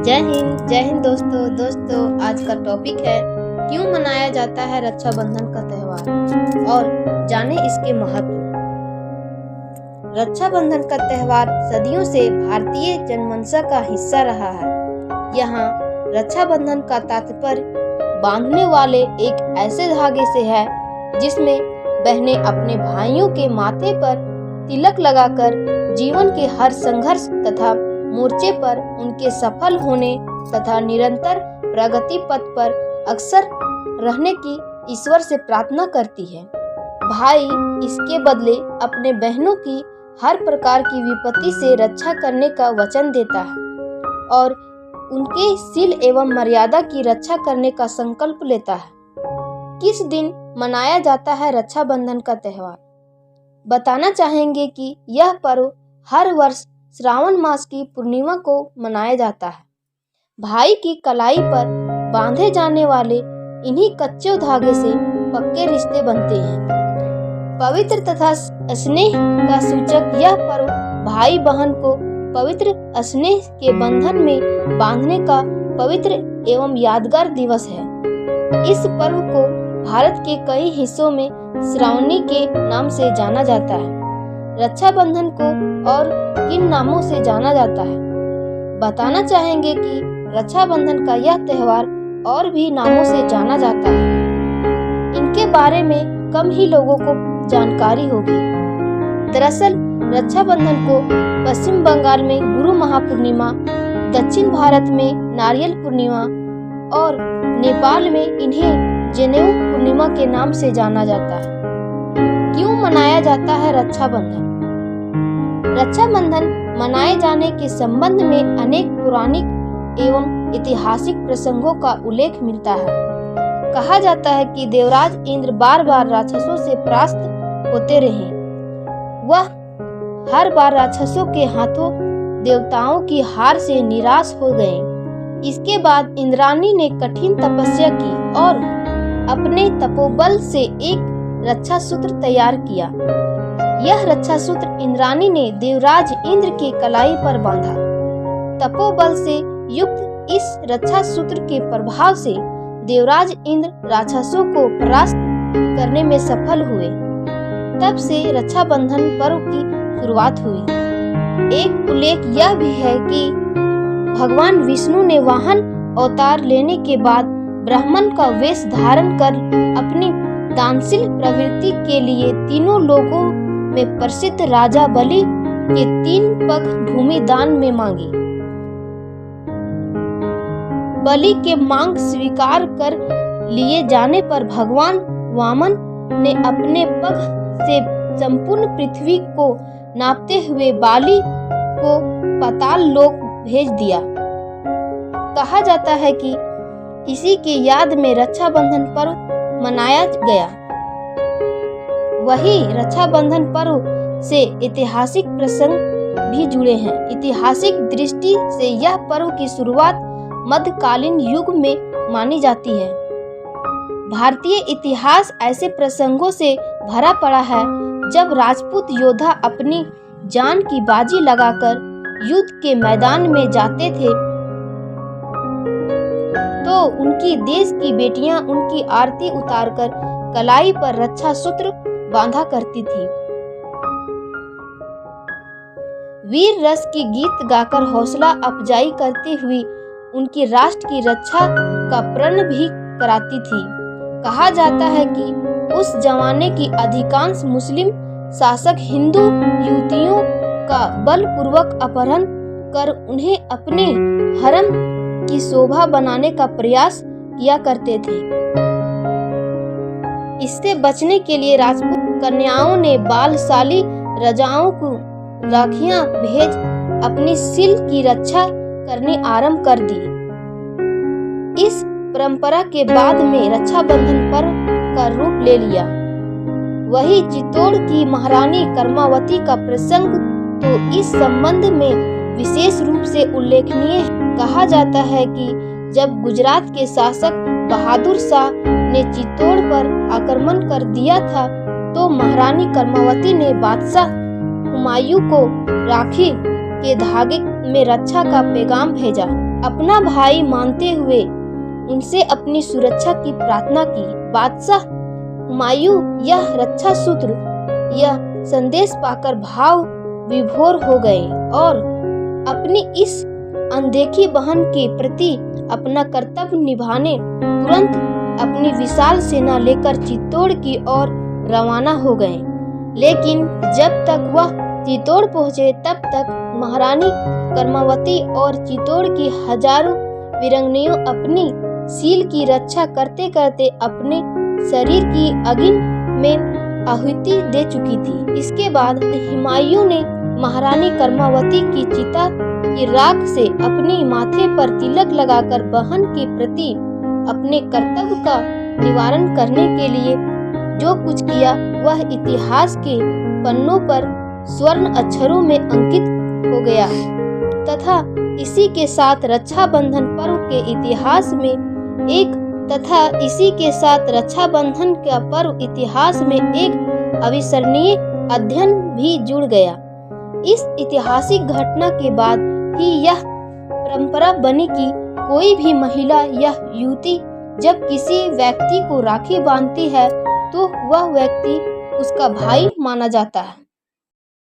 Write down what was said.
जय हिंद दोस्तों आज का टॉपिक है क्यों मनाया जाता है रक्षाबंधन का त्यौहार और जाने इसके महत्व। रक्षाबंधन का त्यौहार सदियों से भारतीय जनमानस का हिस्सा रहा है। यहाँ रक्षाबंधन का तात्पर्य बांधने वाले एक ऐसे धागे से है जिसमें बहनें अपने भाइयों के माथे पर तिलक लगाकर जीवन के हर संघर्ष तथा मोर्चे पर उनके सफल होने तथा निरंतर प्रगति पथ पर अक्सर रहने की ईश्वर से प्रार्थना करती है। भाई इसके बदले अपने बहनों की हर प्रकार की विपत्ति से रक्षा करने का वचन देता है और उनके शील एवं मर्यादा की रक्षा करने का संकल्प लेता है। किस दिन मनाया जाता है रक्षाबंधन का त्यौहार? बताना चाहेंगे कि यह पर्व हर वर्ष श्रावण मास की पूर्णिमा को मनाया जाता है। भाई की कलाई पर बांधे जाने वाले इन्हीं कच्चे धागे से पक्के रिश्ते बनते हैं। पवित्र तथा स्नेह का सूचक यह पर्व भाई बहन को पवित्र स्नेह के बंधन में बांधने का पवित्र एवं यादगार दिवस है। इस पर्व को भारत के कई हिस्सों में श्रावणी के नाम से जाना जाता है। रक्षाबंधन को और किन नामों से जाना जाता है? बताना चाहेंगे कि रक्षाबंधन का यह त्यौहार और भी नामों से जाना जाता है। इनके बारे में कम ही लोगों को जानकारी होगी। दरअसल रक्षाबंधन को पश्चिम बंगाल में गुरु महापूर्णिमा, दक्षिण भारत में नारियल पूर्णिमा और नेपाल में इन्हें जनेऊ पूर्णिमा के नाम से जाना जाता है। क्यों मनाया जाता है रक्षाबंधन? रक्षाबंधन मनाए जाने के संबंध में अनेक पौराणिक एवं ऐतिहासिक प्रसंगों का उल्लेख मिलता है। कहा जाता है कि देवराज इंद्र बार बार राक्षसों से परास्त होते रहे। वह हर बार राक्षसों के हाथों देवताओं की हार से निराश हो गए। इसके बाद इंद्राणी ने कठिन तपस्या की और अपने तपोबल से एक रक्षा सूत्र तैयार किया। यह रक्षा सूत्र इंद्राणी ने देवराज इंद्र के कलाई पर बांधा। तपोबल से युक्त इस रक्षा सूत्र के प्रभाव से देवराज इंद्र राक्षसों को परास्त करने में सफल हुए। तब से रक्षाबंधन पर्व की शुरुआत हुई। एक उल्लेख यह भी है कि भगवान विष्णु ने वाहन अवतार लेने के बाद ब्राह्मण का वेश धारण कर अपनी दानशील प्रवृत्ति के लिए तीनों लोगों में प्रसिद्ध राजा बलि के 3 पग भूमि दान में मांगी। बलि के मांग स्वीकार कर लिए जाने पर भगवान वामन ने अपने पग से संपूर्ण पृथ्वी को नापते हुए बाली को पाताल लोक भेज दिया। कहा जाता है कि इसी के याद में रक्षाबंधन पर्व मनाया गया। वही रक्षाबंधन पर्व से ऐतिहासिक प्रसंग भी जुड़े हैं। ऐतिहासिक दृष्टि से यह पर्व की शुरुआत मध्यकालीन युग में मानी जाती है। भारतीय इतिहास ऐसे प्रसंगों से भरा पड़ा है जब राजपूत योद्धा अपनी जान की बाजी लगाकर युद्ध के मैदान में जाते थे तो उनकी देश की बेटियां उनकी आरती उतारकर कलाई पर रक्षा सूत्र बांधा करती थी। वीर रस की गीत गाकर हौसला अफजाई करती हुई उनकी राष्ट्र की रक्षा का प्रण भी कराती थी। कहा जाता है कि उस जमाने की अधिकांश मुस्लिम शासक हिंदू युवतियों का बलपूर्वक अपहरण कर उन्हें अपने हरम की शोभा बनाने का प्रयास किया करते थे। इससे बचने के लिए राजपूत कन्याओं ने बालशाली राजाओं को राखियां भेज अपनी शील की रक्षा करनी आरंभ कर दी। इस परंपरा के बाद में रक्षाबंधन पर्व का रूप ले लिया। वही चित्तौड़ की महारानी कर्मावती का प्रसंग तो इस संबंध में विशेष रूप से उल्लेखनीय है। कहा जाता है कि जब गुजरात के शासक बहादुर शाह ने चित्तौड़ पर आक्रमण कर दिया था तो महारानी कर्मावती ने बादशाह हुमायूं को राखी के धागे में रक्षा का पैगाम भेजा। अपना भाई मानते हुए उनसे अपनी सुरक्षा की प्रार्थना की। बादशाह हुमायूं यह रक्षा सूत्र, यह संदेश पाकर भाव विभोर हो गए और अपनी इस अनदेखी बहन के प्रति अपना कर्तव्य निभाने तुरंत अपनी विशाल सेना लेकर चित्तौड़ की ओर रवाना हो गए। लेकिन जब तक वह चित्तौड़ पहुंचे तब तक महारानी कर्मावती और चित्तौड़ की हजारों वीरांगनाएं अपनी सील की रक्षा करते करते अपने शरीर की अग्नि में आहुति दे चुकी थी। इसके बाद हुमायूं ने महारानी कर्मावती की चिता की राख से अपने माथे पर तिलक लगाकर बहन के प्रति अपने कर्तव्य का निवारण करने के लिए जो कुछ किया वह इतिहास के पन्नों पर स्वर्ण अक्षरों में अंकित हो गया तथा इसी के साथ रक्षाबंधन पर्व के इतिहास में एक अविस्मरणीय अध्ययन भी जुड़ गया। इस ऐतिहासिक घटना के बाद ही यह परंपरा बनी कि कोई भी महिला या युवती जब किसी व्यक्ति को राखी बांधती है तो वह व्यक्ति उसका भाई माना जाता है।